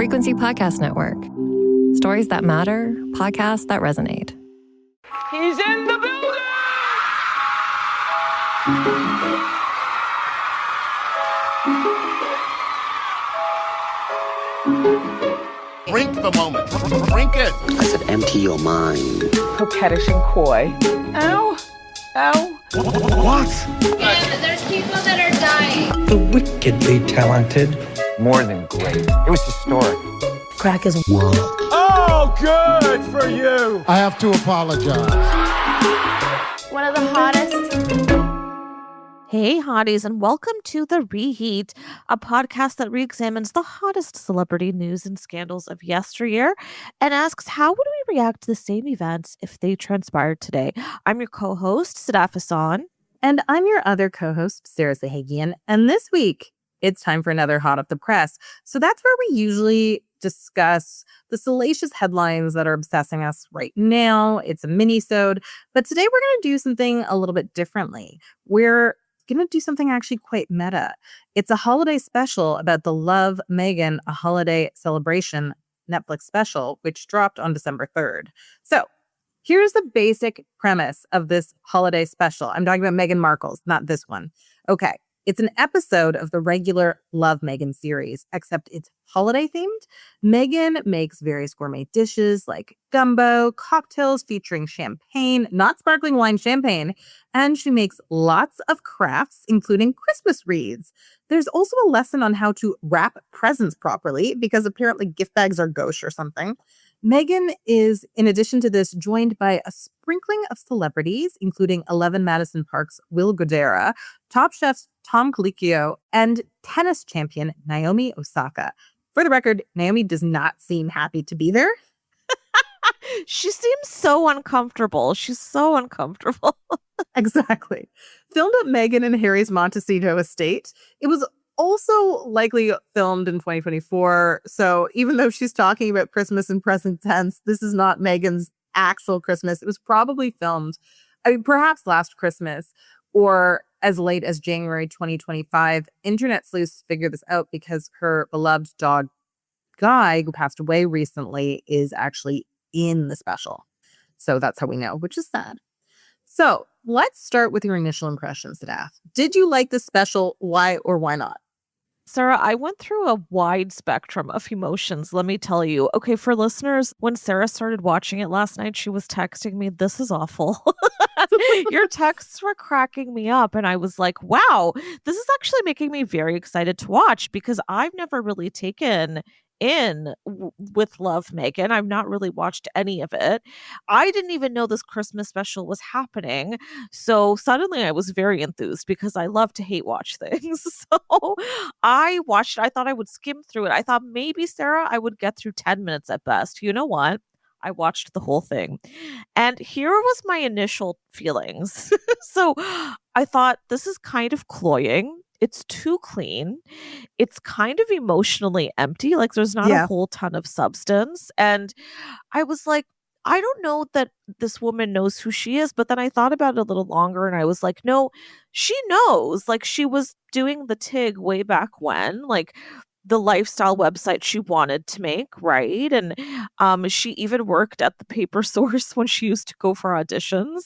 Frequency Podcast Network. Stories that matter, podcasts that resonate. He's in the building! Drink the moment. Drink it. I said, empty your mind. Coquettish and coy. Ow. Ow. What? And there's people that are dying. The wickedly talented. More than great. It was historic. Crack is World. Oh, good for you. I have to apologize. One of the hottest. Hey, hotties, and welcome to The Reheat, a podcast that re-examines the hottest celebrity news and scandals of yesteryear and asks, how would we react to the same events if they transpired today? I'm your co-host, Sadaf Hassan. And I'm your other co-host, Sarah Sahagian. And this week, it's time for another Hot Off the Press. So that's where we usually discuss the salacious headlines that are obsessing us right now. It's a mini-sode. But today we're going to do something a little bit differently. We're going to do something actually quite meta. It's a holiday special about the Love, Meghan, a Holiday Celebration Netflix special, which dropped on December 3rd. So here's the basic premise of this holiday special. I'm talking about Meghan Markle's, not this one. Okay. It's an episode of the regular Love Meghan series, except it's holiday themed. Meghan makes various gourmet dishes like gumbo, cocktails featuring champagne, not sparkling wine, champagne, and she makes lots of crafts, including Christmas wreaths. There's also a lesson on how to wrap presents properly because apparently gift bags are gauche or something. Meghan is, in addition to this, joined by a sprinkling of celebrities, including 11 Madison Park's Will Guidara, Top Chef's Tom Colicchio, and tennis champion Naomi Osaka. For the record, Naomi does not seem happy to be there. She seems so uncomfortable. She's so uncomfortable. Exactly. Filmed at Meghan and Harry's Montecito estate. It was also likely filmed in 2024. So even though she's talking about Christmas in present tense, this is not Meghan's actual Christmas. It was probably filmed, perhaps last Christmas or as late as January 2025. Internet sleuths figure this out because her beloved dog, Guy, who passed away recently, is actually in the special. So that's how we know, which is sad. So let's start with your initial impressions, Sadaf. Did you like this special? Why or why not? Sarah, I went through a wide spectrum of emotions, let me tell you. Okay, for listeners, when Sarah started watching it last night, she was texting me, "This is awful." Your texts were cracking me up. And I was like, wow, this is actually making me very excited to watch because I've never really taken in with Love Meghan. I've not really watched any of it. I didn't even know this Christmas special was happening. So suddenly I was very enthused because I love to hate watch things. So I watched it. I thought I would skim through it. I thought maybe, Sarah, I would get through 10 minutes at best. You know what? I watched the whole thing. And here was my initial feelings. So I thought this is kind of cloying. It's too clean. It's kind of emotionally empty. Like there's not a whole ton of substance. And I was like, I don't know that this woman knows who she is. But then I thought about it a little longer and I was like, no, she knows. Like she was doing the TIG way back when, like the lifestyle website she wanted to make, right? And she even worked at the Paper Source when she used to go for auditions,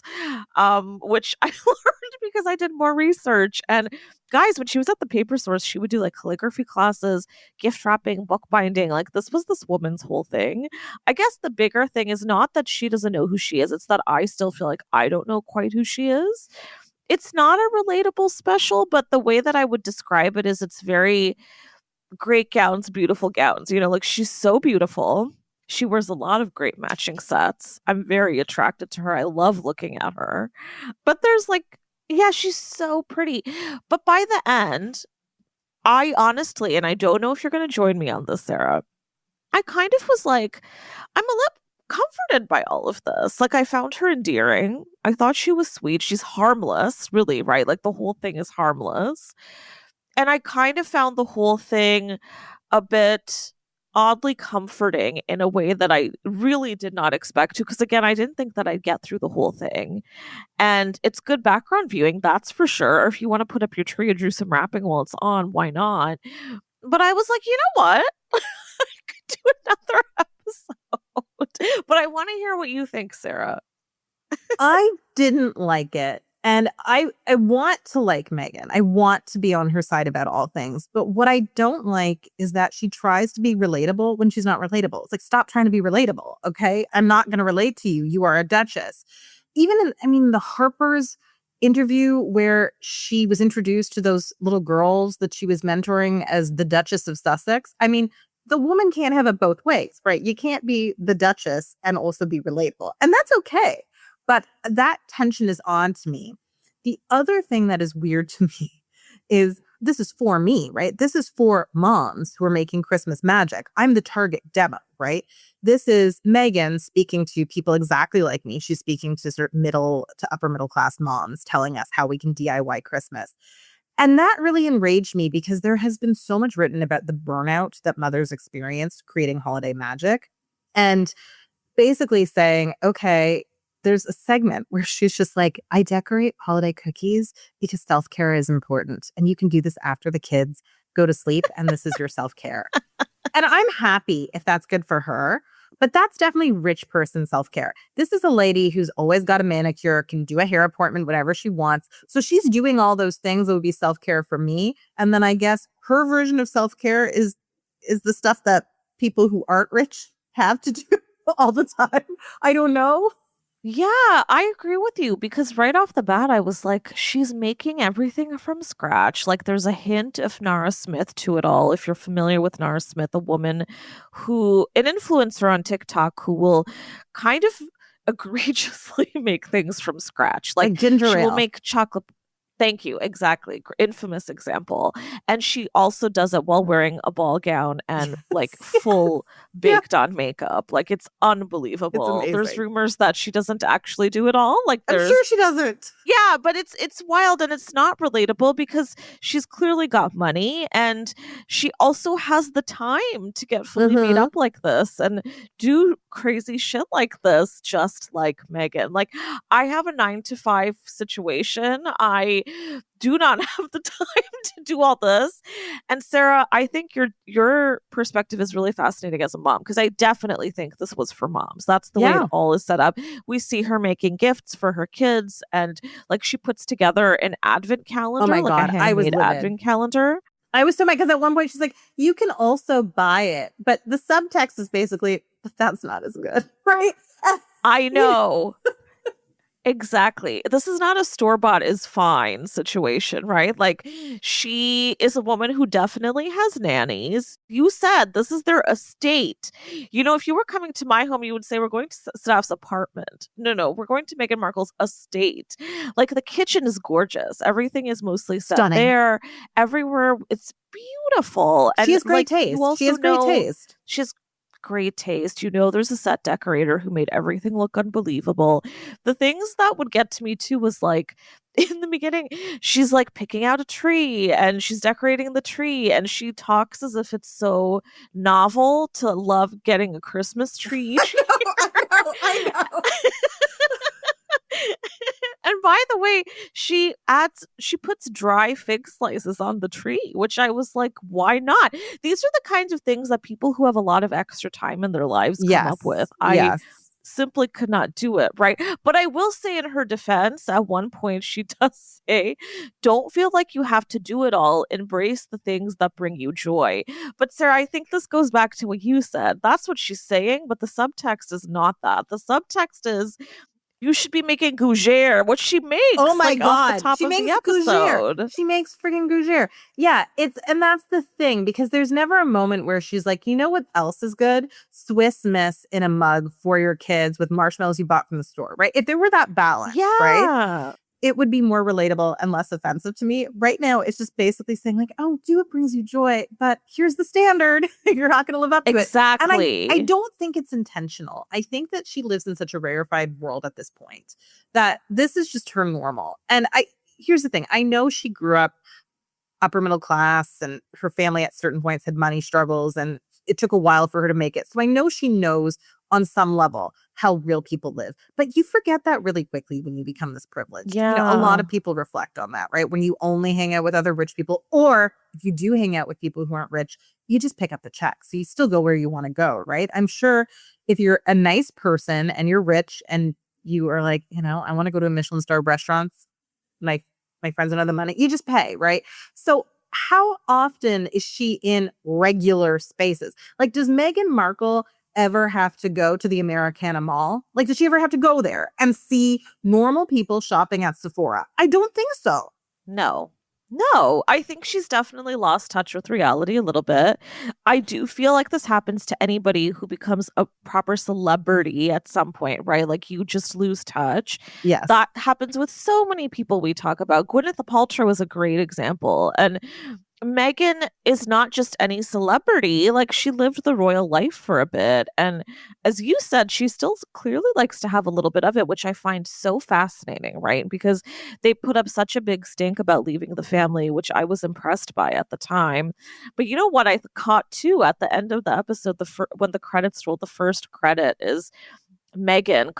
which I learned because I did more research. And guys, when she was at the Paper Source, she would do like calligraphy classes, gift wrapping, bookbinding. Like this was this woman's whole thing. I guess the bigger thing is not that she doesn't know who she is. It's that I still feel like I don't know quite who she is. It's not a relatable special, but the way that I would describe it is it's very great gowns, beautiful gowns. You know, like she's so beautiful. She wears a lot of great matching sets. I'm very attracted to her. I love looking at her. But there's like, yeah, she's so pretty. But by the end, I honestly, and I don't know if you're going to join me on this, Sarah, I kind of was like, I'm a little comforted by all of this. Like I found her endearing. I thought she was sweet. She's harmless, really, right? Like the whole thing is harmless. And I kind of found the whole thing a bit oddly comforting in a way that I really did not expect to. Because again, I didn't think that I'd get through the whole thing. And it's good background viewing, that's for sure. If you want to put up your tree and do some wrapping while it's on, why not? But I was like, you know what? I could do another episode. But I want to hear what you think, Sarah. I didn't like it. And I want to like Meghan. I want to be on her side about all things. But what I don't like is that she tries to be relatable when she's not relatable. It's like, stop trying to be relatable, okay? I'm not going to relate to you. You are a duchess. Even in, the Harper's interview where she was introduced to those little girls that she was mentoring as the Duchess of Sussex. I mean, the woman can't have it both ways, right? You can't be the Duchess and also be relatable. And that's okay. But that tension is on to me. The other thing that is weird to me is this is for me, right? This is for moms who are making Christmas magic. I'm the target demo, right? This is Meghan speaking to people exactly like me. She's speaking to sort of middle to upper middle class moms, telling us how we can DIY Christmas. And that really enraged me because there has been so much written about the burnout that mothers experienced creating holiday magic. And basically saying, okay, there's a segment where she's just like, I decorate holiday cookies because self-care is important. And you can do this after the kids go to sleep. And this is your self-care. And I'm happy if that's good for her. But that's definitely rich person self-care. This is a lady who's always got a manicure, can do a hair appointment, whatever she wants. So she's doing all those things that would be self-care for me. And then I guess her version of self-care is the stuff that people who aren't rich have to do all the time. I don't know. Yeah, I agree with you because right off the bat, I was like, she's making everything from scratch. Like, there's a hint of Nara Smith to it all. If you're familiar with Nara Smith, an influencer on TikTok who will kind of egregiously make things from scratch. Like ginger she ale. will make chocolate. Thank you. Exactly. Infamous example. And she also does it while wearing a ball gown and like full baked on makeup. Like, it's unbelievable. It's There's amazing. rumors that she doesn't actually do it all. Like, I'm there's sure she doesn't. yeah, but it's wild and it's not relatable because she's clearly got money and she also has the time to get fully made up like this and do crazy shit like this, just like Meghan. Like, I have a 9-to-5 situation. I do not have the time to do all this. And Sarah, I think your perspective is really fascinating as a mom because I definitely think this was for moms. That's the way it all is set up. We see her making gifts for her kids and like she puts together an advent calendar. Oh my like God, a I was handmade livid. advent calendar. I was so mad because at one point she's like, you can also buy it. But the subtext is basically, but that's not as good, right? I know. Exactly. This is not a store-bought is fine situation, right? Like, she is a woman who definitely has nannies. You said this is their estate. You know, if you were coming to my home, you would say, we're going to Staff's apartment. No, we're going to Meghan Markle's estate. Like, the kitchen is gorgeous. Everything is mostly set Stunning. there. Everywhere. It's beautiful. And she has great like, taste. you also She has great know taste. She has great taste. You know, there's a set decorator who made everything look unbelievable. The things that would get to me too was like in the beginning, she's like picking out a tree and she's decorating the tree and she talks as if it's so novel to love getting a Christmas tree each year. I know. And by the way, she puts dry fig slices on the tree, which I was like, why not? These are the kinds of things that people who have a lot of extra time in their lives come up with. I simply could not do it, right? But I will say in her defense, at one point she does say, don't feel like you have to do it all. Embrace the things that bring you joy. But Sarah, I think this goes back to what you said. That's what she's saying, but the subtext is not that. The subtext is, you should be making gougere, what she makes. Oh my like, God. off the top She of makes the episode. gougere. She makes friggin' gougere. Yeah, and that's the thing, because there's never a moment where she's like, you know what else is good? Swiss Miss in a mug for your kids with marshmallows you bought from the store, right? If there were that balance, right? It would be more relatable and less offensive to me. Right now, it's just basically saying like, oh, do what brings you joy, but here's the standard. You're not going to live up to it. Exactly. And I don't think it's intentional. I think that she lives in such a rarefied world at this point that this is just her normal. And here's the thing. I know she grew up upper middle class and her family at certain points had money struggles and it took a while for her to make it. So I know she knows on some level how real people live. But you forget that really quickly when you become this privileged. Yeah. You know, a lot of people reflect on that, right? When you only hang out with other rich people, or if you do hang out with people who aren't rich, you just pick up the check. So you still go where you want to go, right? I'm sure if you're a nice person and you're rich and you are like, I want to go to a Michelin star restaurants, my friends and other money, you just pay, right? So how often is she in regular spaces? Like, does Meghan Markle ever have to go to the Americana Mall? Like, does she ever have to go there and see normal people shopping at Sephora? I don't think so. No, I think she's definitely lost touch with reality a little bit. I do feel like this happens to anybody who becomes a proper celebrity at some point, right? Like you just lose touch. Yes. That happens with so many people we talk about. Gwyneth Paltrow was a great example. And Meghan is not just any celebrity. Like she lived the royal life for a bit. And as you said, she still clearly likes to have a little bit of it, which I find so fascinating, right? Because they put up such a big stink about leaving the family, which I was impressed by at the time. But you know what I caught too at the end of the episode, when the credits rolled, the first credit is Meghan,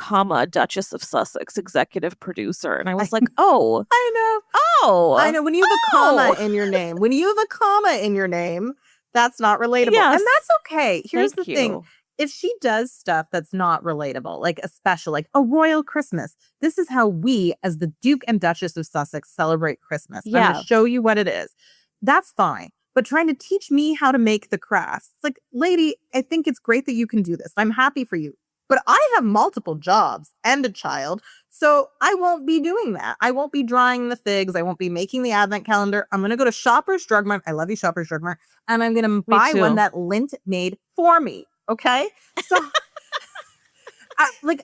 Duchess of Sussex, executive producer. And I was like, oh. I know. Oh. I know. When you have a comma in your name, that's not relatable. Yes. And that's okay. Here's Thank the thing. you. If she does stuff that's not relatable, like a special, like a royal Christmas, this is how we, as the Duke and Duchess of Sussex, celebrate Christmas. I'm going to show you what it is. That's fine. But trying to teach me how to make the crafts, it's like, lady, I think it's great that you can do this. I'm happy for you. But I have multiple jobs and a child, so I won't be doing that. I won't be drawing the figs. I won't be making the advent calendar. I'm going to go to Shoppers Drug Mart. I love you, Shoppers Drug Mart. And I'm going to buy one that Lint made for me. Okay? So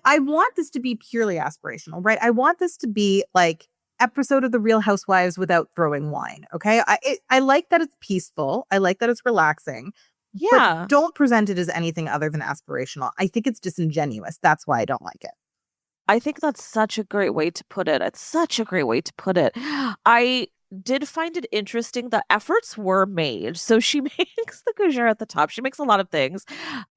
I want this to be purely aspirational, right? I want this to be like episode of The Real Housewives without throwing wine. Okay? I like that it's peaceful. I like that it's relaxing. Yeah. But don't present it as anything other than aspirational. I think it's disingenuous. That's why I don't like it. I think that's such a great way to put it. It's such a great way to put it. I did find it interesting that efforts were made. So she makes the gougere at the top. She makes a lot of things.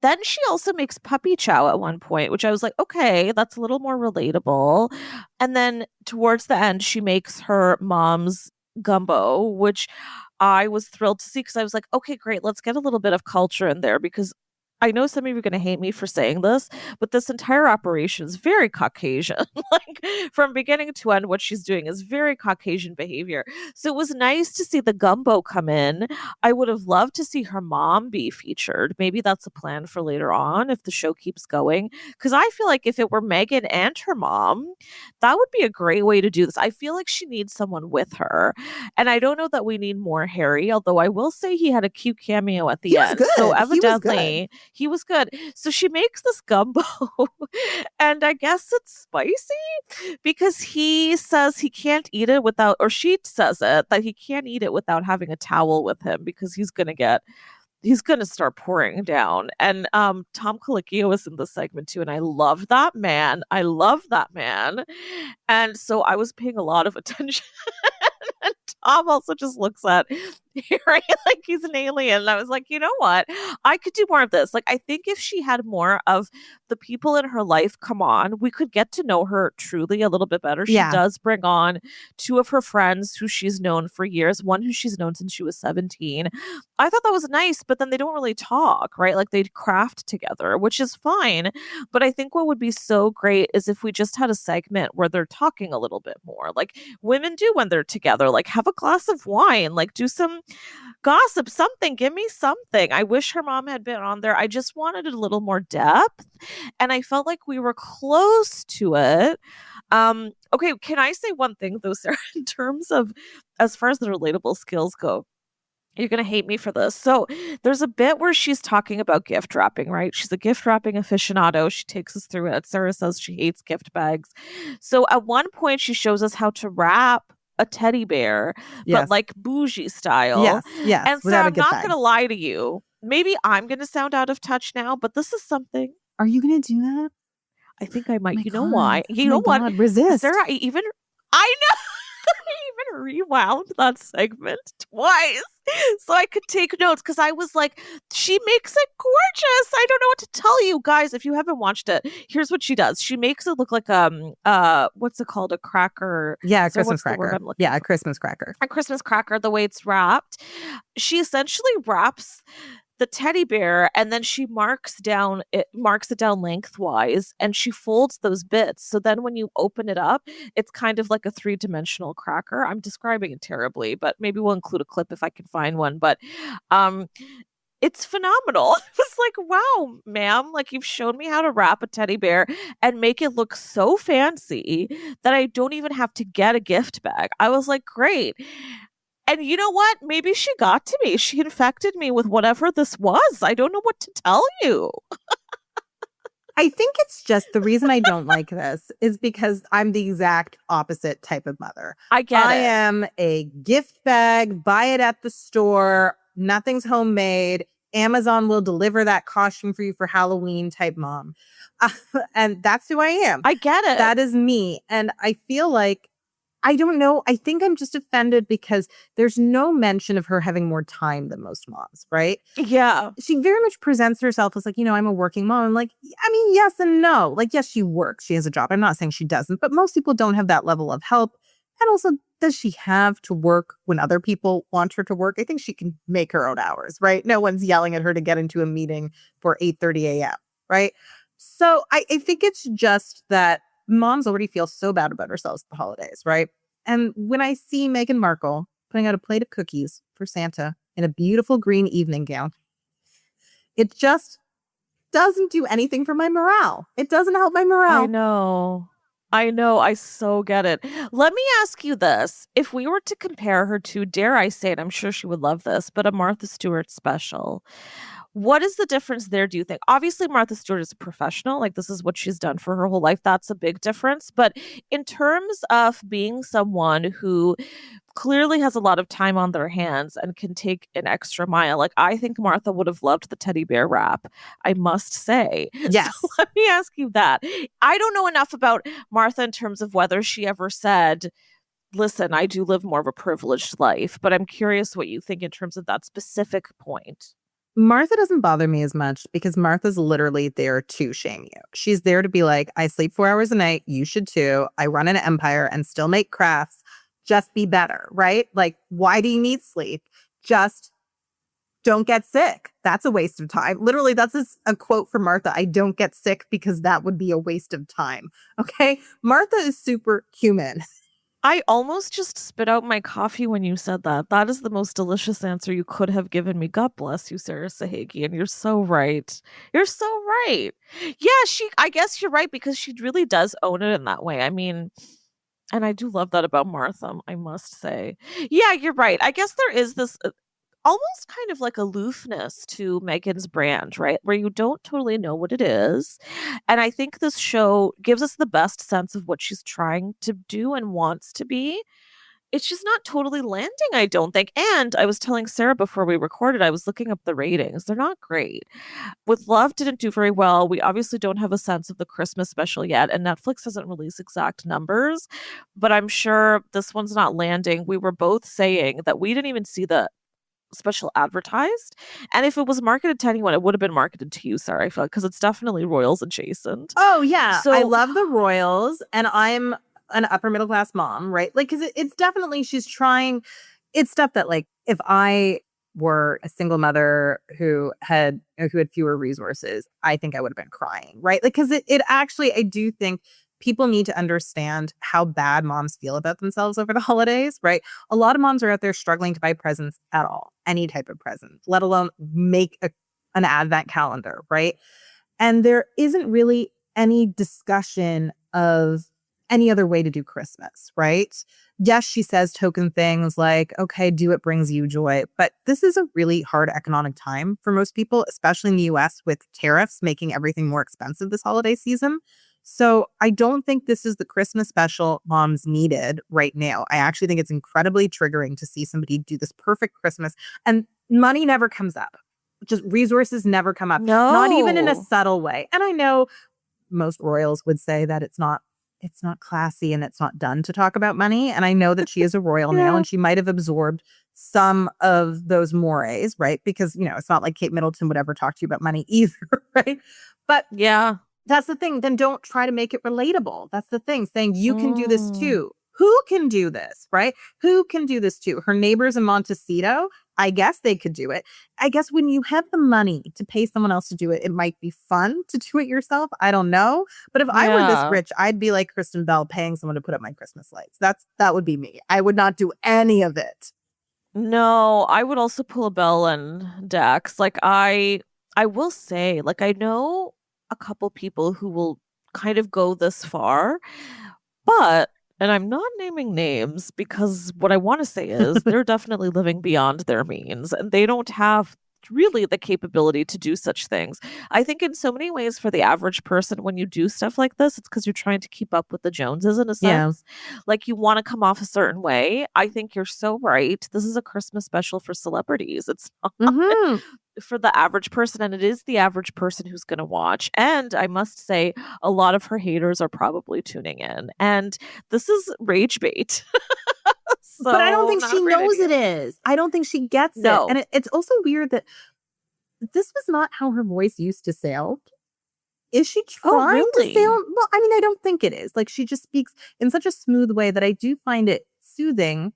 Then she also makes puppy chow at one point, which I was like, okay, that's a little more relatable. And then towards the end, she makes her mom's gumbo, which I was thrilled to see because I was like, okay, great. Let's get a little bit of culture in there because I know some of you are going to hate me for saying this, but this entire operation is very Caucasian. Like from beginning to end, what she's doing is very Caucasian behavior. So it was nice to see the gumbo come in. I would have loved to see her mom be featured. Maybe that's a plan for later on if the show keeps going. Because I feel like if it were Meghan and her mom, that would be a great way to do this. I feel like she needs someone with her. And I don't know that we need more Harry, although I will say he had a cute cameo at the end. So evidently he was good. So she makes this gumbo and I guess it's spicy because he says he can't eat it without, or she says it, that he can't eat it without having a towel with him because he's going to start pouring down. And Tom Colicchio was in the segment too. And I love that man. And so I was paying a lot of attention. And Tom also just looks at Harry like he's an alien. And I was like, you know what? I could do more of this. Like, I think if she had more of the people in her life come on, we could get to know her truly a little bit better. She does bring on two of her friends who she's known for years, one who she's known since she was 17. I thought that was nice, but then they don't really talk, right? Like they craft together, which is fine. But I think what would be so great is if we just had a segment where they're talking a little bit more, like women do when they're together, like have a glass of wine, like do some gossip, something, give me something. I wish her mom had been on there. I just wanted a little more depth. And I felt like we were close to it. Okay, can I say one thing though, Sarah, in terms of as far as the relatable skills go? You're going to hate me for this. So there's a bit where she's talking about gift wrapping, right? She's a gift wrapping aficionado. She takes us through it. Sarah says she hates gift bags. So at one point she shows us how to wrap a teddy bear, but like bougie style. Yes. And so I'm not going to lie to you. Maybe I'm going to sound out of touch now, but this is something. Are you going to do that? I think I might. You know why? You know what? Resist. Sarah, I know. even rewound that segment twice so I could take notes because I was like, she makes it gorgeous. I don't know what to tell you guys. If you haven't watched it, here's what she does. She makes it look like what's it called? A cracker. Yeah, a So Christmas what's the word cracker. I'm looking Yeah, a for? Christmas cracker. A Christmas cracker, the way it's wrapped. She essentially wraps the teddy bear and then she marks it down lengthwise and she folds those bits. So then when you open it up, it's kind of like a three-dimensional cracker. I'm describing it terribly, but maybe we'll include a clip if I can find one. But it's phenomenal. It was like, wow, ma'am, like you've shown me how to wrap a teddy bear and make it look so fancy that I don't even have to get a gift bag. I was like, great. And you know what? Maybe she got to me. She infected me with whatever this was. I don't know what to tell you. I think it's just the reason I don't like this is because I'm the exact opposite type of mother. I get I it. am a gift bag, buy it at the store, nothing's homemade. Amazon will deliver that costume for you for Halloween type mom. And that's who I am. I get it. That is me. And I feel like, I don't know. I think I'm just offended because there's no mention of her having more time than most moms, right? Yeah. She very much presents herself as like, I'm a working mom. I'm like, I mean, yes and no. Like, yes, she works. She has a job. I'm not saying she doesn't, but most people don't have that level of help. And also, does she have to work when other people want her to work? I think she can make her own hours, right? No one's yelling at her to get into a meeting for 8:30 a.m., right? So I think it's just that moms already feel so bad about ourselves at the holidays, right? And when I see Meghan Markle putting out a plate of cookies for Santa in a beautiful green evening gown, it just doesn't do anything for my morale. It doesn't help my morale. I know. I so get it. Let me ask you this. If we were to compare her to, dare I say it, I'm sure she would love this, but a Martha Stewart special. What is the difference there, do you think? Obviously, Martha Stewart is a professional. Like, this is what she's done for her whole life. That's a big difference. But in terms of being someone who clearly has a lot of time on their hands and can take an extra mile, like, I think Martha would have loved the teddy bear wrap, I must say. Yes. So let me ask you that. I don't know enough about Martha in terms of whether she ever said, listen, I do live more of a privileged life, but I'm curious what you think in terms of that specific point. Martha doesn't bother me as much because Martha's literally there to shame you. She's there to be like, I sleep 4 hours a night. You should too. I run an empire and still make crafts. Just be better, right? Like, why do you need sleep? Just don't get sick. That's a waste of time. Literally, that's a quote from Martha. I don't get sick because that would be a waste of time. Okay? Martha is superhuman. I almost just spit out my coffee when you said that. That is the most delicious answer you could have given me. God bless you, Sarah Sahagian. You're so right. You're so right. Yeah, I guess you're right because she really does own it in that way. I mean, and I do love that about Martha, I must say. Yeah, you're right. I guess there is this almost kind of like aloofness to Meghan's brand, right? Where you don't totally know what it is. And I think this show gives us the best sense of what she's trying to do and wants to be. It's just not totally landing, I don't think. And I was telling Sarah before we recorded, I was looking up the ratings. They're not great. With Love didn't do very well. We obviously don't have a sense of the Christmas special yet, and Netflix hasn't released exact numbers, but I'm sure this one's not landing. We were both saying that we didn't even see the special advertised, and if it was marketed to anyone, it would have been marketed to you, Sarah. I feel like because it's definitely Royals adjacent. Oh yeah, So I love the Royals, and I'm an upper middle class mom, right? Like, because it's definitely she's trying. It's stuff that, like, if I were a single mother who had fewer resources, I think I would have been crying, right? Like, because it actually, I do think people need to understand how bad moms feel about themselves over the holidays, right? A lot of moms are out there struggling to buy presents at all, any type of present, let alone make an advent calendar, right? And there isn't really any discussion of any other way to do Christmas, right? Yes, she says token things like, okay, do what brings you joy. But this is a really hard economic time for most people, especially in the US with tariffs making everything more expensive this holiday season. So I don't think this is the Christmas special moms needed right now. I actually think it's incredibly triggering to see somebody do this perfect Christmas, and money never comes up. Just resources never come up. No. Not even in a subtle way. And I know most royals would say that it's not it's not classy and it's not done to talk about money. And I know that she is a royal now, and she might have absorbed some of those mores, right? Because, it's not like Kate Middleton would ever talk to you about money either, right? But Yeah. that's the thing. Then don't try to make it relatable. That's the thing. Saying you can do this too. Who can do this, right? Who can do this too? Her neighbors in Montecito, I guess they could do it. I guess when you have the money to pay someone else to do it, it might be fun to do it yourself. I don't know. But if I were this rich, I'd be like Kristen Bell paying someone to put up my Christmas lights. That would be me. I would not do any of it. No, I would also pull a Bell and Dax. Like I will say, like I know a couple people who will kind of go this far, but and I'm not naming names because what I want to say is they're definitely living beyond their means and they don't have really the capability to do such things. I think in so many ways for the average person, when you do stuff like this, it's because you're trying to keep up with the Joneses in a sense. Like you want to come off a certain way. I think you're so right. This is a Christmas special for celebrities. It's not for the average person, and it is the average person who's going to watch. And I must say, a lot of her haters are probably tuning in. And this is rage bait. But I don't think she knows it is. I don't think she gets it. And it's also weird that this was not how her voice used to sound. Is she trying to sound? Well, I mean, I don't think it is. Like, she just speaks in such a smooth way that I do find it soothing.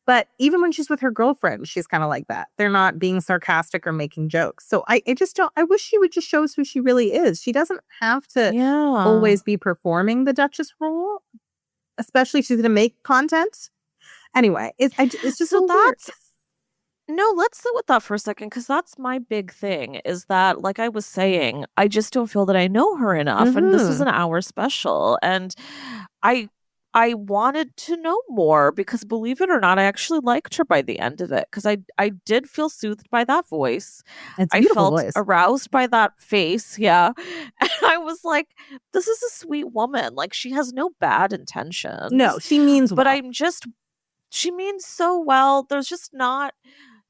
But even when she's with her girlfriend, she's kind of like that. They're not being sarcastic or making jokes. So I just don't, I wish she would just show us who she really is. She doesn't have to always be performing the Duchess role, especially if she's going to make content. Anyway, it's just so that's no, let's sit with that for a second, because that's my big thing is that, like I was saying, I just don't feel that I know her enough. And this was an hour special. And I wanted to know more because, believe it or not, I actually liked her by the end of it because I did feel soothed by that voice. I felt voice. Aroused by that face. Yeah. And I was like, this is a sweet woman. Like, she has no bad intentions. No, she means well. But she means so well. There's just not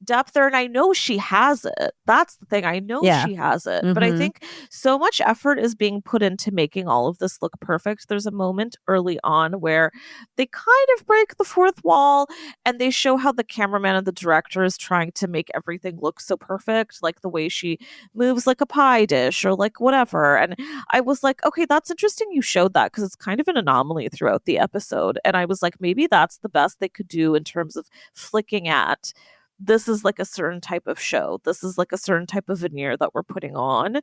depth there, and I know she has it. That's the thing. I know she has it. But I think so much effort is being put into making all of this look perfect. There's a moment early on where they kind of break the fourth wall and they show how the cameraman and the director is trying to make everything look so perfect, like the way she moves like a pie dish or like whatever. And I was like, okay, that's interesting you showed that, because it's kind of an anomaly throughout the episode. And I was like, maybe that's the best they could do in terms of flicking at this is like a certain type of show. This is like a certain type of veneer that we're putting on.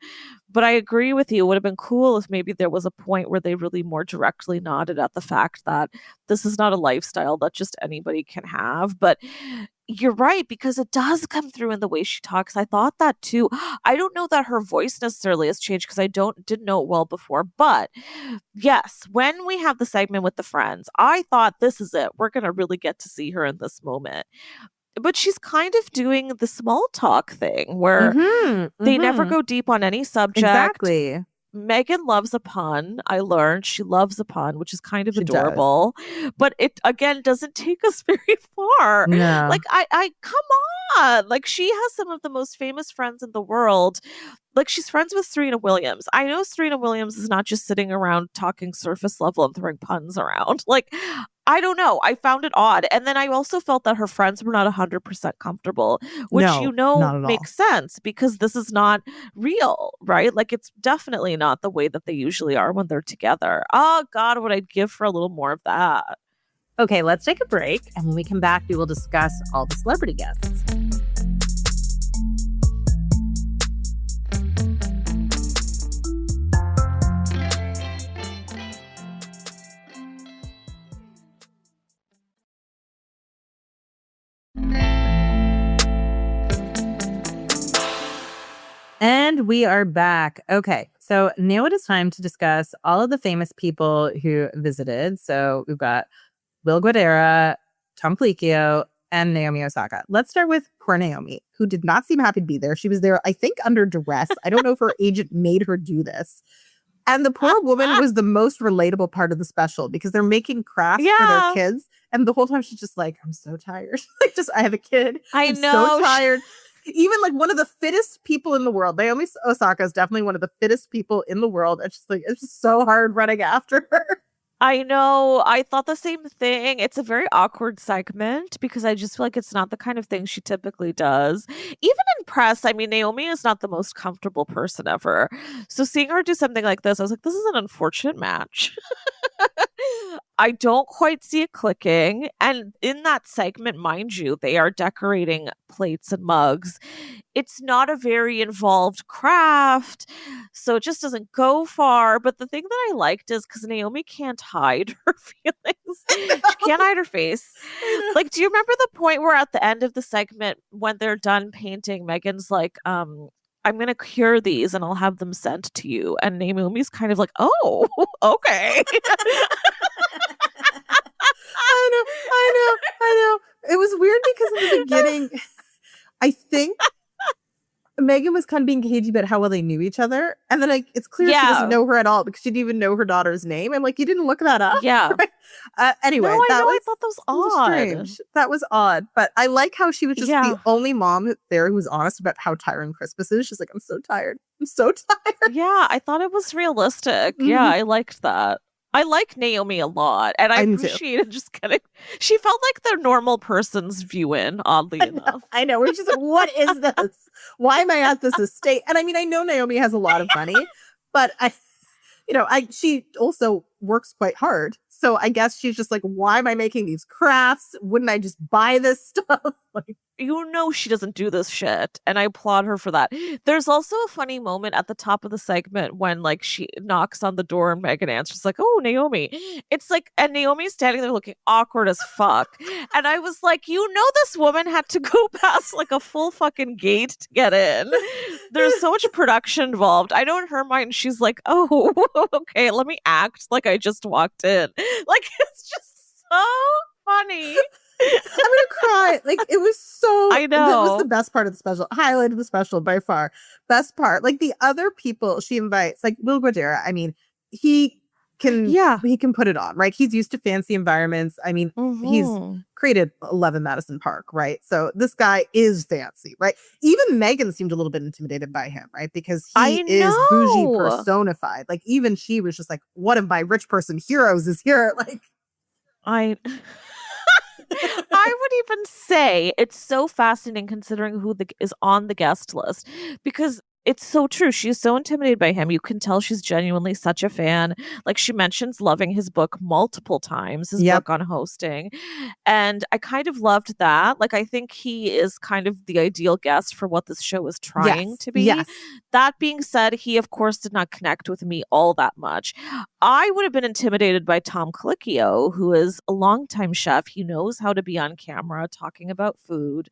But I agree with you. It would have been cool if maybe there was a point where they really more directly nodded at the fact that this is not a lifestyle that just anybody can have. But you're right, because it does come through in the way she talks. I thought that too. I don't know that her voice necessarily has changed because I didn't know it well before. But yes, when we have the segment with the friends, I thought this is it. We're going to really get to see her in this moment. But she's kind of doing the small talk thing where they never go deep on any subject. Exactly. Meghan loves a pun. I learned she loves a pun, which is kind of adorable. But it, again, doesn't take us very far. No. Like, I come on. Like, she has some of the most famous friends in the world. Like, she's friends with Serena Williams. I know Serena Williams is not just sitting around talking surface level and throwing puns around. Like, I don't know. I found it odd. And then I also felt that her friends were not 100% comfortable, which, makes sense because this is not real, right? Like, it's definitely not the way that they usually are when they're together. Oh, God, what I'd give for a little more of that. Okay, let's take a break. And when we come back, we will discuss all the celebrity guests. And we are back. Okay, so now it is time to discuss all of the famous people who visited. So we've got Will Guidera, Tom Colicchio, and Naomi Osaka. Let's start with poor Naomi, who did not seem happy to be there. She was there, I think, under duress. I don't know if her agent made her do this. And the poor woman was the most relatable part of the special because they're making crafts for their kids. And the whole time she's just like, I'm so tired. I have a kid. I'm so tired. Even like one of the fittest people in the world. Naomi Osaka is definitely one of the fittest people in the world. It's just like, it's just so hard running after her. I know. I thought the same thing. It's a very awkward segment because I just feel like it's not the kind of thing she typically does. Even in press, I mean, Naomi is not the most comfortable person ever. So seeing her do something like this, I was like, this is an unfortunate match. I don't quite see it clicking. And in that segment, mind you, they are decorating plates and mugs. It's not a very involved craft, so it just doesn't go far. But the thing that I liked is because Naomi can't hide her feelings. She can't hide her face. Like, do you remember the point where at the end of the segment, when they're done painting, Megan's like, I'm gonna cure these and I'll have them sent to you. And Naomi's kind of like, oh, okay. I know. It was weird because in the beginning, I think Meghan was kind of being cagey about how well they knew each other. And then it's clear she doesn't know her at all because she didn't even know her daughter's name. I'm like, you didn't look that up? Yeah. Right? Anyway, I thought that was odd. Strange. That was odd. But I like how she was just the only mom there who was honest about how tiring Christmas is. She's like, I'm so tired. I'm so tired. Yeah, I thought it was realistic. Yeah, I liked that. I like Naomi a lot, and I appreciated just getting. She felt like the normal person's view in, oddly enough. I know. We're just like, what is this? Why am I at this estate? And I mean, I know Naomi has a lot of money, but she also works quite hard. So I guess she's just like, why am I making these crafts? Wouldn't I just buy this stuff? Like, she doesn't do this shit, and I applaud her for that. There's also a funny moment at the top of the segment when like she knocks on the door and Meghan answers like, oh, Naomi. It's like, and Naomi's standing there looking awkward as fuck. And I was like, this woman had to go past like a full fucking gate to get in. There's so much production involved. I know in her mind she's like, oh, okay, let me act like I just walked in. Like, it's just so funny. I'm gonna cry. Like, it was so. I know. That was the best part of the special. Highlight of the special by far. Best part. Like the other people she invites, like Will Guidara. I mean, he can put it on, right? He's used to fancy environments. I mean, he's created 11 Madison Park, right? So this guy is fancy, right? Even Meghan seemed a little bit intimidated by him, right? Because he is bougie personified. Like even she was just like, one of my rich person heroes is here. Like, I would even say it's so fascinating considering who is on the guest list, because it's so true. She's so intimidated by him. You can tell she's genuinely such a fan. Like, she mentions loving his book multiple times, his book on hosting. And I kind of loved that. Like, I think he is kind of the ideal guest for what this show is trying to be. Yes. That being said, he, of course, did not connect with me all that much. I would have been intimidated by Tom Colicchio, who is a longtime chef. He knows how to be on camera talking about food.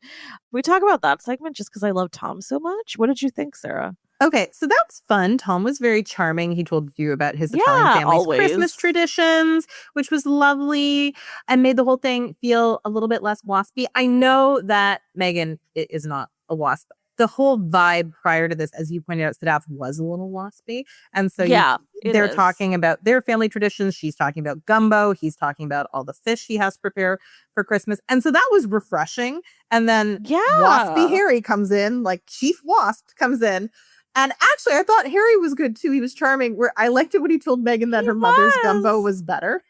We talk about that segment just because I love Tom so much. What did you think, Sarah? Okay, so that was fun. Tom was very charming. He told you about his Italian family's Christmas traditions, which was lovely, and made the whole thing feel a little bit less waspy. I know that Meghan is not a wasp. The whole vibe prior to this, as you pointed out, staff was a little waspy. And so they're talking about their family traditions. She's talking about gumbo. He's talking about all the fish he has to prepare for Christmas. And so that was refreshing. And then Waspy Harry comes in, like Chief Wasp comes in. And actually, I thought Harry was good too. He was charming. Where I liked it when he told Meghan that her mother's gumbo was better.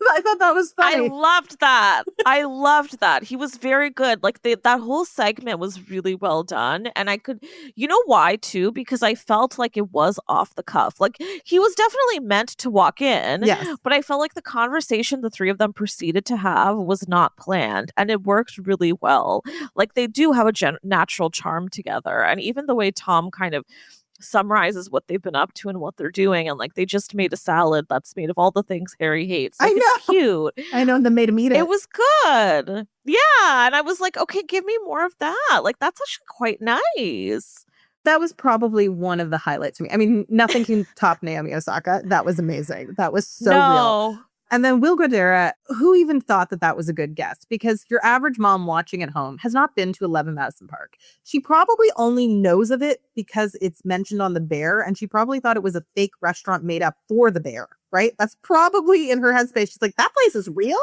I thought that was funny. I loved that. I loved that. He was very good. Like that whole segment was really well done. And I could, you know why too? Because I felt like it was off the cuff. Like he was definitely meant to walk in. Yes. But I felt like the conversation the three of them proceeded to have was not planned. And it worked really well. Like they do have a natural charm together. And even the way Tom kind of summarizes what they've been up to and what they're doing, and like they just made a salad that's made of all the things Harry hates. Like, I know, it's cute. I know, and then made him eat it. It was good. Yeah, and I was like, okay, give me more of that. Like that's actually quite nice. That was probably one of the highlights for me. I mean, nothing can top Naomi Osaka. That was amazing. That was so real. And then Will Guidara, who even thought that that was a good guess? Because your average mom watching at home has not been to 11 Madison Park. She probably only knows of it because it's mentioned on The Bear, and she probably thought it was a fake restaurant made up for The Bear, right? That's probably in her headspace. She's like, that place is real?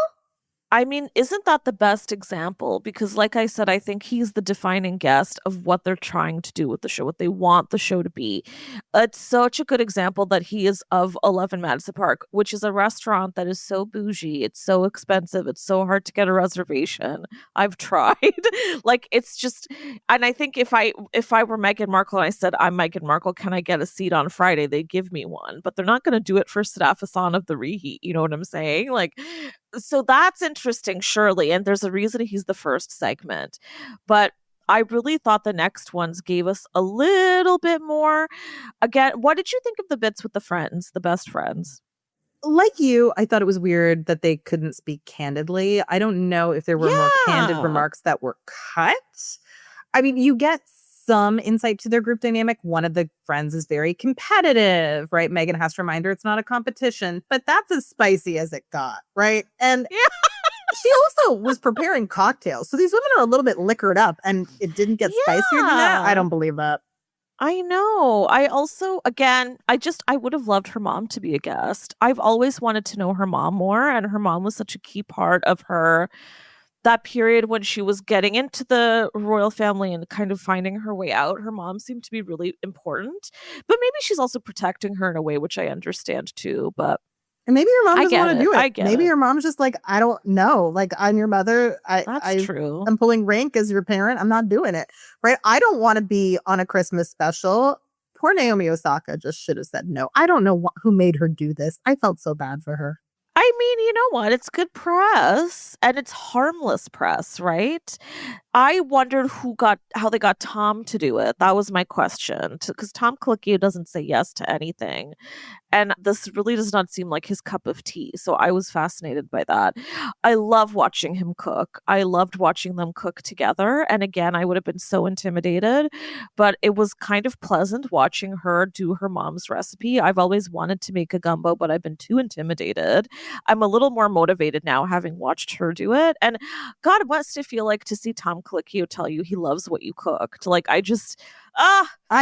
I mean, isn't that the best example? Because, like I said, I think he's the defining guest of what they're trying to do with the show, what they want the show to be. It's such a good example that he is of 11 Madison Park, which is a restaurant that is so bougie. It's so expensive. It's so hard to get a reservation. I've tried. Like, it's just, and I think if I were Meghan Markle and I said, I'm Meghan Markle, can I get a seat on Friday? They'd give me one, but they're not going to do it for Sadaf Hassan of the Reheat. You know what I'm saying? Like, so that's interesting, surely. And there's a reason he's the first segment. But I really thought the next ones gave us a little bit more. Again, what did you think of the bits with the friends, the best friends? Like you, I thought it was weird that they couldn't speak candidly. I don't know if there were more candid remarks that were cut. I mean, you get some insight to their group dynamic. One of the friends is very competitive, right? Meghan has to remind her it's not a competition, but that's as spicy as it got, right? And she also was preparing cocktails. So these women are a little bit liquored up and it didn't get spicier than that. I don't believe that. I know. I also, again, I would have loved her mom to be a guest. I've always wanted to know her mom more, and her mom was such a key part of her, that period when she was getting into the royal family and kind of finding her way out. Her mom seemed to be really important, but maybe she's also protecting her in a way, which I understand too. But and maybe your mom doesn't want to do it. Maybe your mom's just like, I don't know. Like, I'm your mother. That's true. I'm pulling rank as your parent. I'm not doing it. Right. I don't want to be on a Christmas special. Poor Naomi Osaka just should have said no. I don't know who made her do this. I felt so bad for her. I mean, you know what? It's good press and it's harmless press, right? I wondered how they got Tom to do it. That was my question. Because Tom Colicchio doesn't say yes to anything. And this really does not seem like his cup of tea. So I was fascinated by that. I love watching him cook. I loved watching them cook together. And again, I would have been so intimidated, but it was kind of pleasant watching her do her mom's recipe. I've always wanted to make a gumbo, but I've been too intimidated. I'm a little more motivated now having watched her do it. And God, what must it feel like to see Tom Colicchio tell you he loves what you cooked? Like, I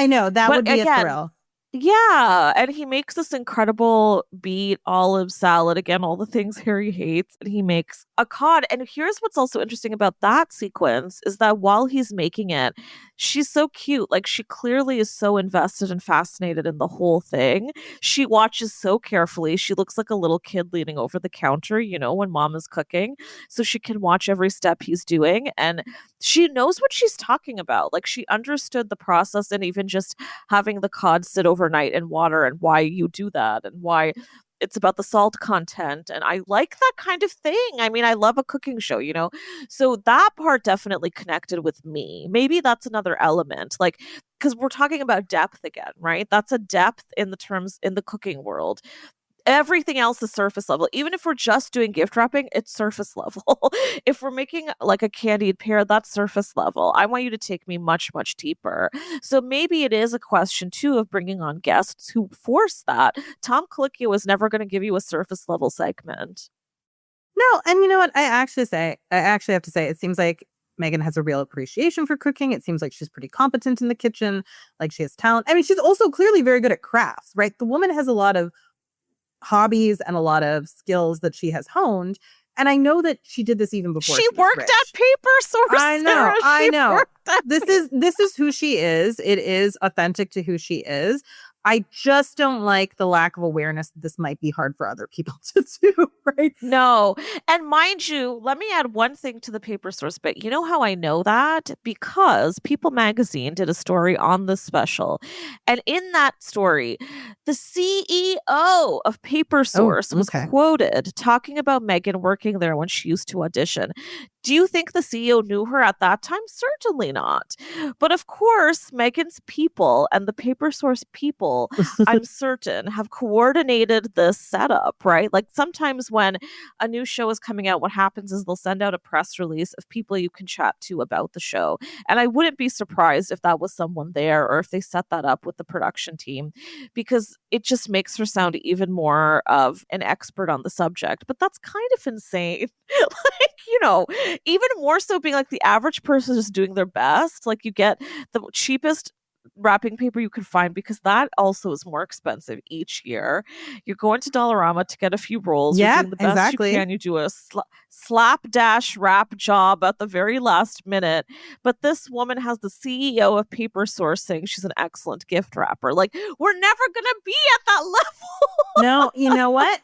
know that would be a thrill. Yeah, and he makes this incredible beet olive salad. Again, all the things Harry hates, and he makes a cod. And here's what's also interesting about that sequence is that while he's making it, she's so cute. Like, she clearly is so invested and fascinated in the whole thing. She watches so carefully. She looks like a little kid leaning over the counter, you know, when mom is cooking, so she can watch every step he's doing. And she knows what she's talking about. Like, she understood the process, and even just having the cod sit overnight in water and why you do that and why it's about the salt content. And I like that kind of thing. I mean, I love a cooking show, you know? So that part definitely connected with me. Maybe that's another element, like, because we're talking about depth again, right? That's a depth in the terms in the cooking world. Everything else is surface level. Even if we're just doing gift wrapping, it's surface level. If we're making like a candied pear, that's surface level. I want you to take me much, much deeper. So maybe it is a question too of bringing on guests who force that. Tom Colicchio is never going to give you a surface level segment. No, and you know what? I actually have to say, it seems like Meghan has a real appreciation for cooking. It seems like she's pretty competent in the kitchen. Like, she has talent. I mean, she's also clearly very good at crafts, right? The woman has a lot of hobbies and a lot of skills that she has honed. And I know that she did this even before she worked rich. at Paper Source. I know. This is who she is. It is authentic to who she is. I just don't like the lack of awareness that this might be hard for other people to do, right? No. And mind you, let me add one thing to the Paper Source bit. You know how I know that? Because People Magazine did a story on this special. And in that story, the CEO of Paper Source was quoted talking about Meghan working there when she used to audition. Do you think the CEO knew her at that time? Certainly not. But of course, Meghan's people and the Paper Source people, I'm certain, have coordinated this setup, right? Like, sometimes when a new show is coming out, what happens is they'll send out a press release of people you can chat to about the show. And I wouldn't be surprised if that was someone there or if they set that up with the production team, because it just makes her sound even more of an expert on the subject. But that's kind of insane. Like, you know, even more so being like the average person is doing their best. Like, you get the cheapest wrapping paper you could find, because that also is more expensive each year. You're going to Dollarama to get a few rolls. You're doing the best you can. You do a slapdash wrap job at the very last minute. But this woman has the CEO of paper sourcing. She's an excellent gift wrapper. Like, we're never going to be at that level. No, you know what?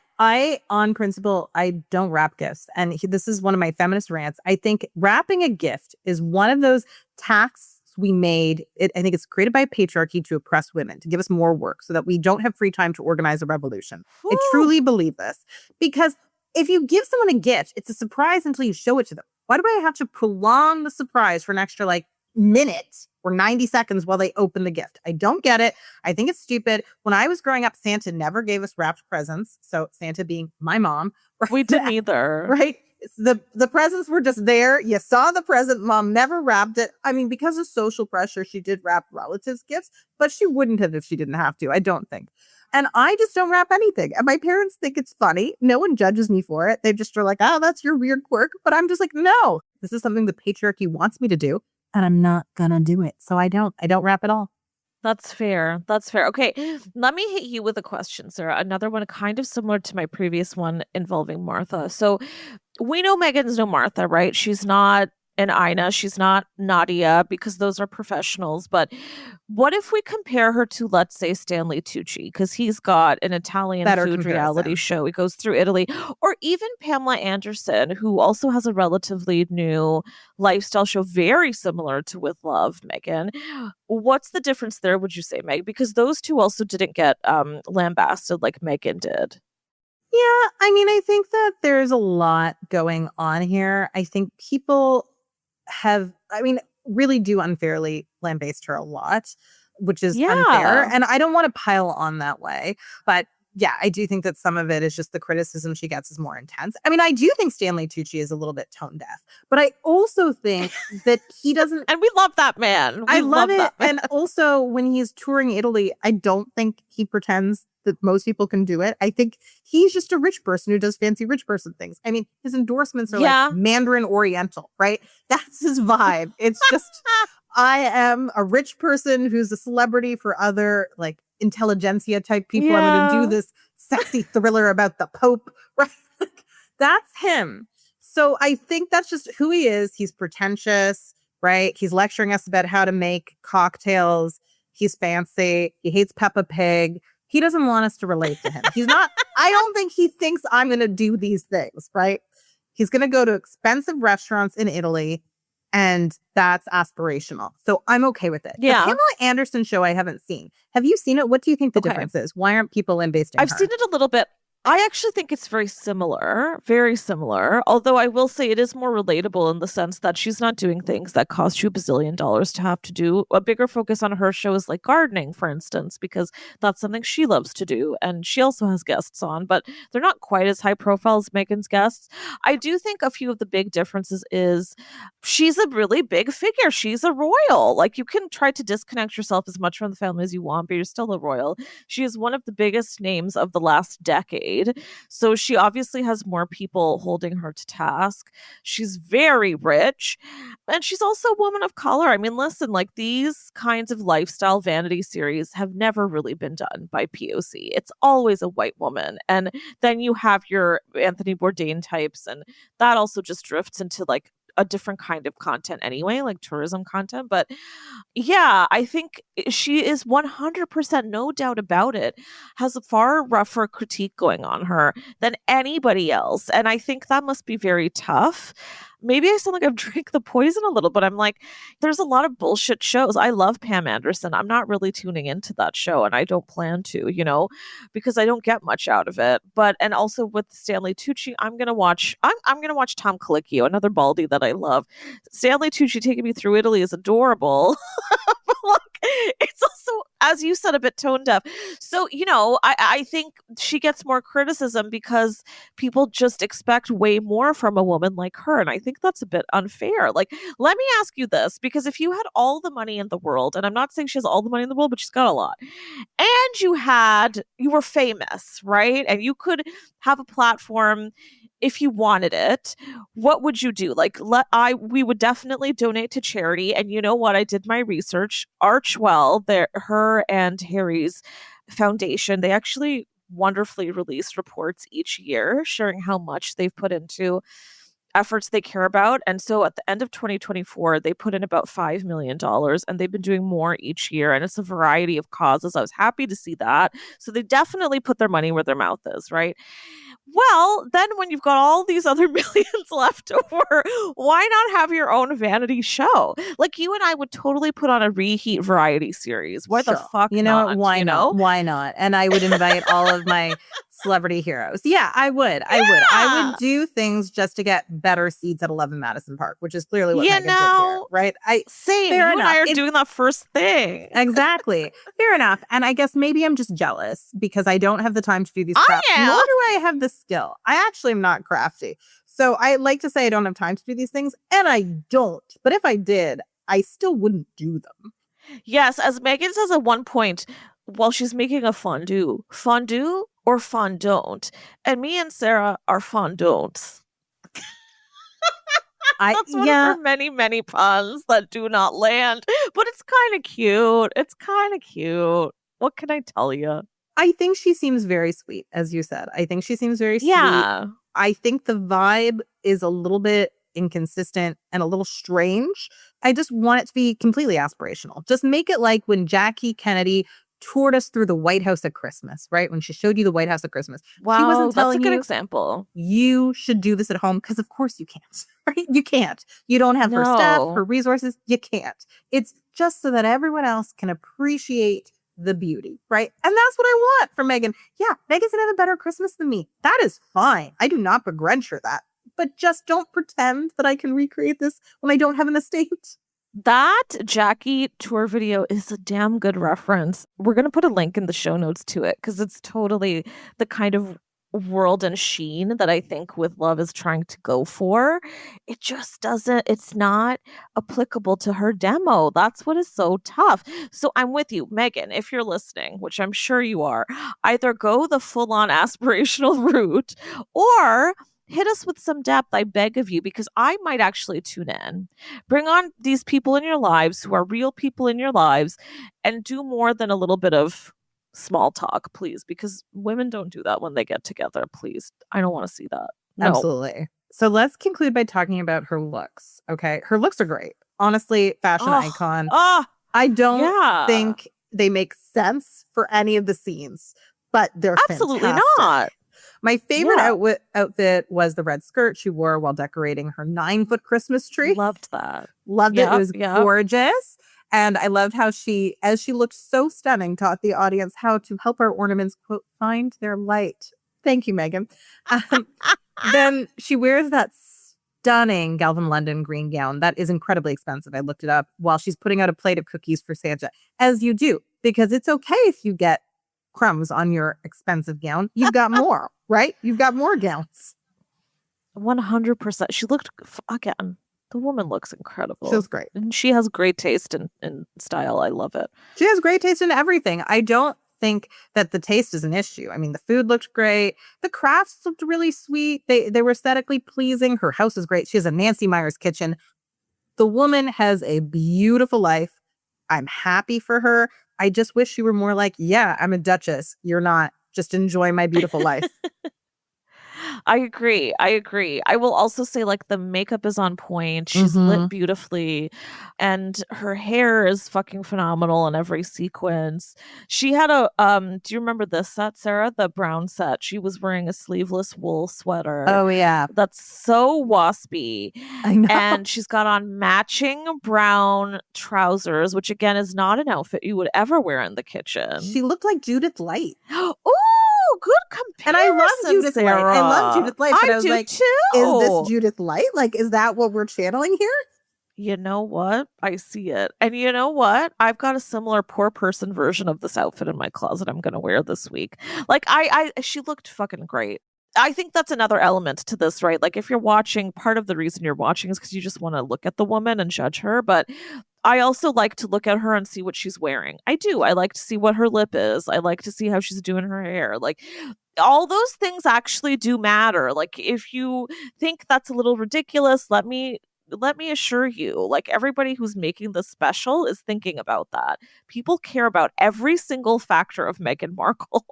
On principle, I don't wrap gifts. And this is one of my feminist rants. I think wrapping a gift is one of those tasks we made. I think it's created by patriarchy to oppress women, to give us more work so that we don't have free time to organize a revolution. Ooh. I truly believe this. Because if you give someone a gift, it's a surprise until you show it to them. Why do I have to prolong the surprise for an extra minute or 90 seconds while they open the gift? I don't get it. I think it's stupid. When I was growing up, Santa never gave us wrapped presents. So Santa being my mom. Right? We didn't either. Right? The presents were just there. You saw the present. Mom never wrapped it. I mean, because of social pressure, she did wrap relatives' gifts, but she wouldn't have if she didn't have to, I don't think. And I just don't wrap anything. And my parents think it's funny. No one judges me for it. They just are like, oh, that's your weird quirk. But I'm just like, no, this is something the patriarchy wants me to do. And I'm not gonna do it. So I don't wrap at all. That's fair. That's fair. Okay, let me hit you with a question, Sarah. Another one kind of similar to my previous one involving Martha. So we know Meghan's no Martha, right? She's not an Ina. She's not Nadia, because those are professionals. But what if we compare her to, let's say, Stanley Tucci, because he's got an Italian food reality show. He goes through Italy. Or even Pamela Anderson, who also has a relatively new lifestyle show, very similar to With Love, Meghan. What's the difference there, would you say, Meg? Because those two also didn't get lambasted like Meghan did. Yeah, I mean, I think that there's a lot going on here. I think people really do unfairly lambaste her a lot, which is unfair. And I don't want to pile on that way. But yeah, I do think that some of it is just the criticism she gets is more intense. I mean, I do think Stanley Tucci is a little bit tone deaf, but I also think that he doesn't. And we love that man. I love it. And also when he's touring Italy, I don't think he pretends that most people can do it. I think he's just a rich person who does fancy rich person things. I mean, his endorsements are like Mandarin Oriental, right? That's his vibe. It's just, I am a rich person who's a celebrity for other intelligentsia type people. Yeah. I'm going to do this sexy thriller about the Pope, right? That's him. So I think that's just who he is. He's pretentious, right? He's lecturing us about how to make cocktails. He's fancy. He hates Peppa Pig. He doesn't want us to relate to him. He's not, I don't think he thinks I'm going to do these things, right? He's going to go to expensive restaurants in Italy, and that's aspirational. So I'm okay with it. Yeah. The Pamela Anderson show I haven't seen. Have you seen it? What do you think the difference is? Why aren't people lambasting her? I've seen it a little bit. I actually think it's very similar, although I will say it is more relatable in the sense that she's not doing things that cost you $1 bazillion to have to do. A bigger focus on her show is like gardening, for instance, because that's something she loves to do. And she also has guests on, but they're not quite as high profile as Meghan's guests. I do think a few of the big differences is she's a really big figure. She's a royal. Like, you can try to disconnect yourself as much from the family as you want, but you're still a royal. She is one of the biggest names of the last decade. So she obviously has more people holding her to task. She's very rich, and she's also a woman of color. I mean, listen, these kinds of lifestyle vanity series have never really been done by POC. It's always a white woman. And then you have your Anthony Bourdain types, and that also just drifts into a different kind of content anyway, like tourism content. But yeah, I think she is 100%, no doubt about it, has a far rougher critique going on her than anybody else. And I think that must be very tough. Maybe I sound like I've drank the poison a little, but I'm like, there's a lot of bullshit shows. I love Pam Anderson. I'm not really tuning into that show, and I don't plan to, because I don't get much out of it. But, and also with Stanley Tucci, I'm going to watch Tom Colicchio, another baldy that I love. Stanley Tucci taking me through Italy is adorable. But it's also, as you said, a bit tone deaf. So, I think she gets more criticism because people just expect way more from a woman like her. And I think that's a bit unfair. Let me ask you this, because if you had all the money in the world, and I'm not saying she has all the money in the world, but she's got a lot, and you were famous, right? And you could have a platform if you wanted it, what would you do? Like, we would definitely donate to charity. And you know what? I did my research. Archwell, her and Harry's foundation, they actually wonderfully release reports each year sharing how much they've put into efforts they care about. And so at the end of 2024, they put in about $5 million, and they've been doing more each year. And it's a variety of causes. I was happy to see that. So they definitely put their money where their mouth is, right? Well, then when you've got all these other millions left over, why not have your own vanity show? Like, you and I would totally put on a reheat variety series. Why the fuck You know, not? why not? Why not? And I would invite all of my celebrity heroes. Yeah, I would. I would do things just to get better seats at 11 Madison Park, which is clearly what Meghan did here, right? Same. Fair you enough. and I are doing that first thing. Exactly. Fair enough. And I guess maybe I'm just jealous because I don't have the time to do these crafts, nor do I have the skill. I actually am not crafty. So I like to say I don't have time to do these things, and I don't. But if I did, I still wouldn't do them. Yes, as Meghan says at one point, while she's making a fondue or fondant, and me and Sarah are fondants. That's one of her many, many puns that do not land, but it's kind of cute. It's kind of cute. What can I tell you? I think she seems very sweet, as you said. I think she seems very sweet. I think the vibe is a little bit inconsistent and a little strange. I just want it to be completely aspirational. Just make it like when Jackie Kennedy toured us through the White House at Christmas, right? When she showed you the White House at Christmas. Wow, she wasn't telling that's a good you, example. You should do this at home, because of course you can't, right? You can't. You don't have her staff, her resources. You can't. It's just so that everyone else can appreciate the beauty, right? And that's what I want from Meghan. Yeah, Meghan's gonna have a better Christmas than me. That is fine. I do not begrudge her that. But just don't pretend that I can recreate this when I don't have an estate. That Jackie tour video is a damn good reference. We're going to put a link in the show notes to it because it's totally the kind of world and sheen that I think With Love is trying to go for. It just doesn't, it's not applicable to her demo. That's what is so tough. So I'm with you, Meghan, if you're listening, which I'm sure you are, either go the full-on aspirational route or hit us with some depth, I beg of you, because I might actually tune in. Bring on these people in your lives who are real people in your lives and do more than a little bit of small talk, please, because women don't do that when they get together, please. I don't want to see that. No. Absolutely. So let's conclude by talking about her looks, okay? Her looks are great. Honestly, fashion icon. I don't think they make sense for any of the scenes, but they're absolutely fantastic. Not. My favorite outfit was the red skirt she wore while decorating her 9-foot Christmas tree. Loved that. Loved it. It was gorgeous. And I loved how she, as she looked so stunning, taught the audience how to help our ornaments, quote, find their light. Thank you, Meghan. Then she wears that stunning Galvin London green gown. That is incredibly expensive. I looked it up while she's putting out a plate of cookies for Santa, as you do, because it's okay if you get crumbs on your expensive gown. You've got more, right? You've got more gowns. 100%. She looked, again, the woman looks incredible. She looks great. And she has great taste in style. I love it. She has great taste in everything. I don't think that the taste is an issue. I mean, the food looked great. The crafts looked really sweet. They were aesthetically pleasing. Her house is great. She has a Nancy Meyers kitchen. The woman has a beautiful life. I'm happy for her. I just wish she were more like, yeah, I'm a duchess. You're not. Just enjoy my beautiful life. I agree. I will also say, like, the makeup is on point. She's lit beautifully. And her hair is fucking phenomenal in every sequence. She had a, do you remember this set, Sarah? The brown set. She was wearing a sleeveless wool sweater. Oh, yeah. That's so waspy. I know. And she's got on matching brown trousers, which, again, is not an outfit you would ever wear in the kitchen. She looked like Judith Light. Ooh, good comparison, and I love Judith Light. I love Judith Light, but I was like, too. Is this Judith Light? Like, is that what we're channeling here? You know what? I see it. And you know what? I've got a similar poor person version of this outfit in my closet I'm going to wear this week. Like, she looked fucking great. I think that's another element to this, right? Like, if you're watching, part of the reason you're watching is because you just want to look at the woman and judge her. But I also like to look at her and see what she's wearing. I do. I like to see what her lip is. I like to see how she's doing her hair. Like, all those things actually do matter. Like, if you think that's a little ridiculous, let me assure you, like, everybody who's making this special is thinking about that. People care about every single factor of Meghan Markle.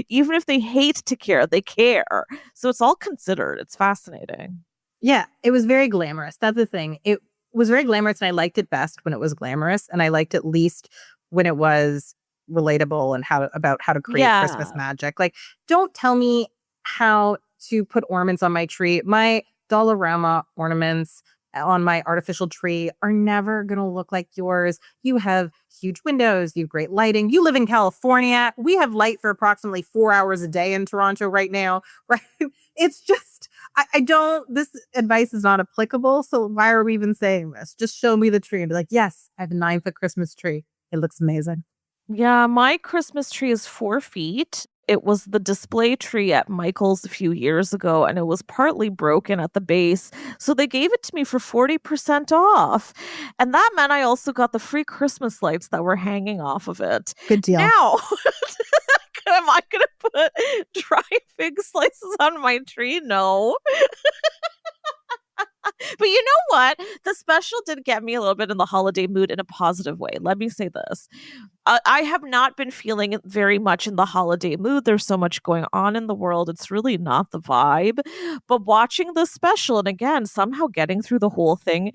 Even if they hate to care, they care. So it's all considered. It's fascinating. Yeah, it was very glamorous. That's the thing. It was very glamorous, and I liked it best when it was glamorous, and I liked it least when it was relatable and about how to create Christmas Yeah. magic. Like, don't tell me how to put ornaments on my tree. My Dollarama ornaments on my artificial tree are never going to look like yours. You have huge windows, you have great lighting. You live in California. We have light for approximately 4 hours a day in Toronto right now, right? It's just, I don't, this advice is not applicable. So why are we even saying this? Just show me the tree and be like, yes, I have a 9-foot Christmas tree. It looks amazing. Yeah, my Christmas tree is 4 feet. It was the display tree at Michael's a few years ago, and it was partly broken at the base. So they gave it to me for 40% off. And that meant I also got the free Christmas lights that were hanging off of it. Good deal. Now, am I going to put dry fig slices on my tree? No. But you know what? The special did get me a little bit in the holiday mood in a positive way. Let me say this. I have not been feeling it very much in the holiday mood. There's so much going on in the world. It's really not the vibe. But watching the special and again, somehow getting through the whole thing,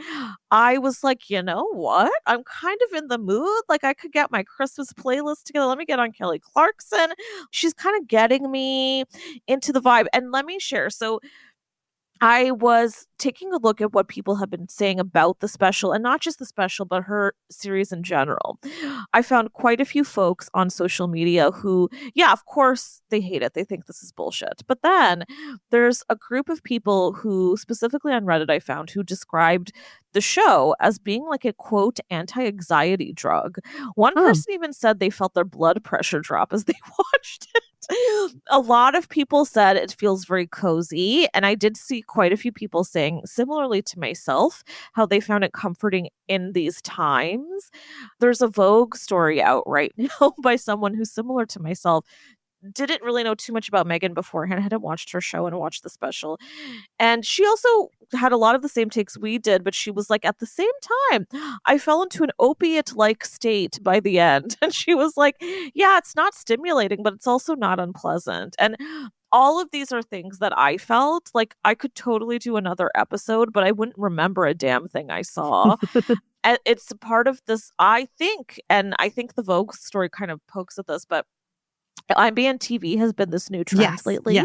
I was like, you know what? I'm kind of in the mood. Like, I could get my Christmas playlist together. Let me get on Kelly Clarkson. She's kind of getting me into the vibe. And let me share. So I was taking a look at what people have been saying about the special, and not just the special, but her series in general. I found quite a few folks on social media who, yeah, of course, they hate it. They think this is bullshit. But then there's a group of people who, specifically on Reddit, I found, who described the show as being like a quote anti-anxiety drug. One person even said they felt their blood pressure drop as they watched it. A lot of people said it feels very cozy, and I did see quite a few people saying similarly to myself how they found it comforting in these times. There's a Vogue story out right now by someone who's similar to myself. Didn't really know too much about Meghan beforehand. I hadn't watched her show and watched the special. And she also had a lot of the same takes we did, but she was like, at the same time, I fell into an opiate-like state by the end. And she was like, yeah, it's not stimulating, but it's also not unpleasant. And all of these are things that I felt like I could totally do another episode, but I wouldn't remember a damn thing I saw. And it's a part of this, I think, and I think the Vogue story kind of pokes at this, but IBN TV has been this new trend lately,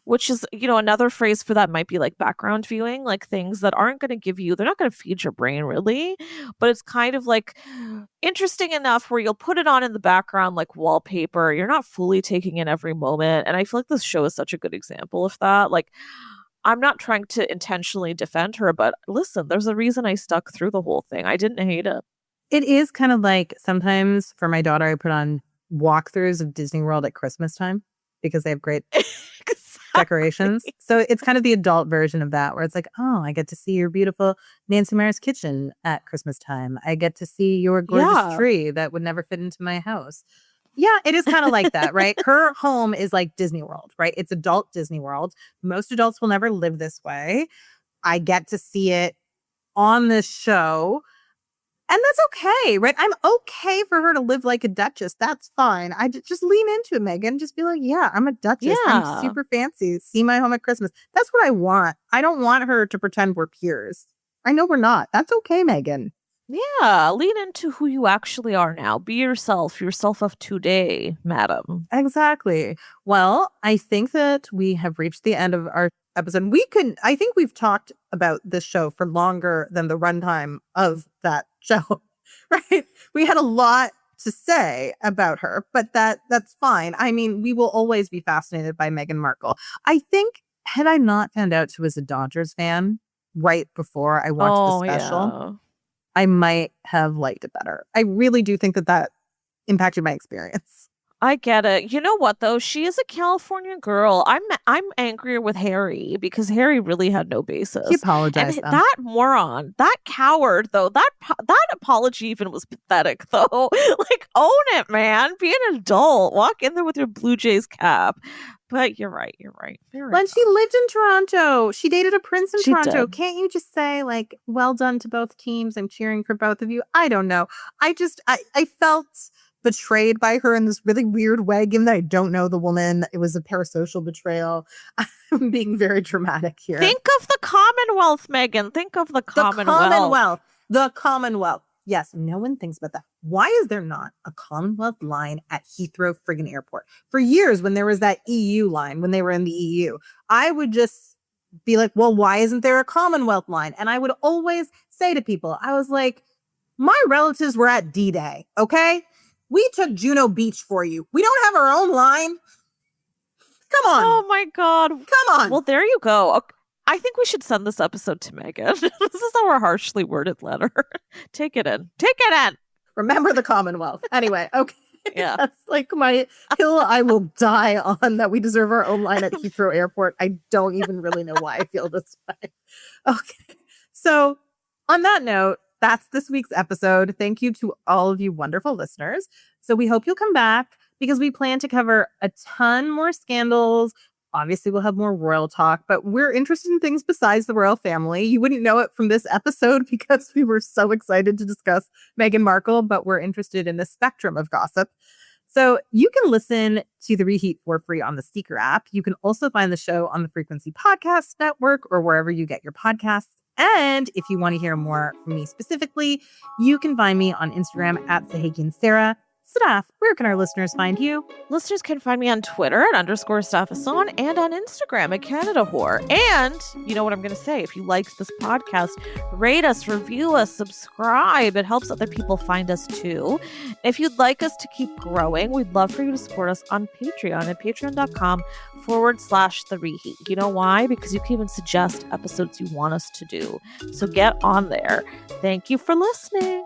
which is, another phrase for that might be like background viewing, like things that aren't going to give you, they're not going to feed your brain really, but it's kind of like interesting enough where you'll put it on in the background like wallpaper. You're not fully taking in every moment. And I feel like this show is such a good example of that. Like, I'm not trying to intentionally defend her, but listen, there's a reason I stuck through the whole thing. I didn't hate it. It is kind of like sometimes for my daughter, I put on walkthroughs of Disney World at Christmas time because they have great decorations. So it's kind of the adult version of that where it's like, oh, I get to see your beautiful Nancy Meyers kitchen at Christmas time. I get to see your gorgeous tree that would never fit into my house. Yeah, it is kind of like that, right? Her home is like Disney World, right? It's adult Disney World. Most adults will never live this way. I get to see it on this show. And that's okay, right? I'm okay for her to live like a duchess. That's fine. I just lean into it, Meghan. Just be like, yeah, I'm a duchess. I'm super fancy. See my home at Christmas. That's what I want. I don't want her to pretend we're peers. I know we're not. That's okay, Meghan. Yeah, lean into who you actually are now. Be yourself of today, madam. Exactly. Well, I think that we have reached the end of our episode. I think we've talked about this show for longer than the runtime of that show, right? We had a lot to say about her, but that's fine. I mean, we will always be fascinated by Meghan Markle. I think had I not found out she was a Dodgers fan right before I watched the special, I might have liked it better. I really do think that impacted my experience. I get it. You know what though? She is a California girl. I'm angrier with Harry because Harry really had no basis. He apologized. And that moron, that coward though, that apology even was pathetic though. Like, own it, man. Be an adult. Walk in there with your Blue Jays cap. But you're right. When she lived in Toronto, she dated a prince in She Toronto. did. Can't you just say, like, well done to both teams? I'm cheering for both of you. I don't know. I felt betrayed by her in this really weird way, given that I don't know the woman. It was a parasocial betrayal. I'm being very dramatic here. Think of the Commonwealth, Megan. Think of the Commonwealth. The Commonwealth. Yes, no one thinks about that. Why is there not a Commonwealth line at Heathrow friggin' airport? For years, when there was that EU line, when they were in the EU, I would just be like, well, why isn't there a Commonwealth line? And I would always say to people, I was like, my relatives were at D-Day, okay? We took Juno Beach for you. We don't have our own line. Come on. Oh my God. Come on. Well, there you go. Okay. I think we should send this episode to Megan. This is our harshly worded letter. Take it in. Remember the Commonwealth. Anyway, okay. Yeah. That's like my hill I will die on, that we deserve our own line at Heathrow Airport. I don't even really know why I feel this way. Okay. So on that note, that's this week's episode. Thank you to all of you wonderful listeners. So we hope you'll come back because we plan to cover a ton more scandals. Obviously, we'll have more royal talk, but we're interested in things besides the royal family. You wouldn't know it from this episode because we were so excited to discuss Meghan Markle, but we're interested in the spectrum of gossip. So you can listen to The Reheat for free on the Seeker app. You can also find the show on the Frequency Podcast Network or wherever you get your podcasts. And if you want to hear more from me specifically, you can find me on Instagram at Sahagian Sarah. Steph, where can our listeners find you? Listeners can find me on Twitter at _Stephason and on Instagram at Canada Whore. And you know what I'm going to say? If you like this podcast, rate us, review us, subscribe. It helps other people find us too. If you'd like us to keep growing, we'd love for you to support us on Patreon at patreon.com/The Reheat. You know why? Because you can even suggest episodes you want us to do. So get on there. Thank you for listening.